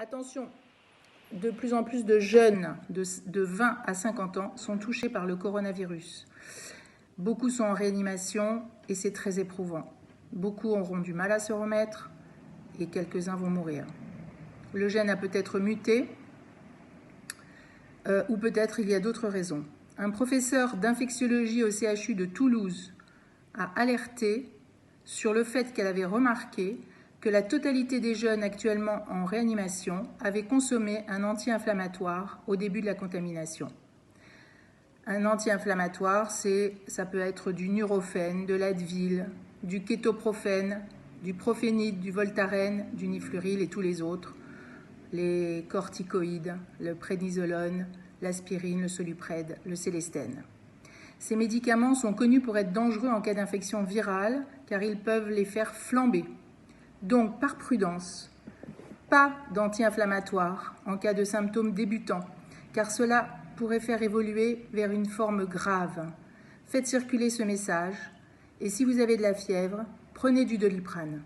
Attention, de plus en plus de jeunes de 20 à 50 ans sont touchés par le coronavirus. Beaucoup sont en réanimation et c'est très éprouvant. Beaucoup auront du mal à se remettre et quelques-uns vont mourir. Le gène a peut-être muté ou peut-être il y a d'autres raisons. Un professeur d'infectiologie au CHU de Toulouse a alerté sur le fait qu'elle avait remarqué que la totalité des jeunes actuellement en réanimation avaient consommé un anti-inflammatoire au début de la contamination. Un anti-inflammatoire, ça peut être du Nurofen, de l'Advil, du Kétoprophène, du Prophénide, du Voltaren, du Nifluril et tous les autres, les corticoïdes, le prénisolone, l'aspirine, le Soluprède, le Célestène. Ces médicaments sont connus pour être dangereux en cas d'infection virale car ils peuvent les faire flamber. Donc, par prudence, pas d'anti-inflammatoire en cas de symptômes débutants, car cela pourrait faire évoluer vers une forme grave. Faites circuler ce message et si vous avez de la fièvre, prenez du Doliprane.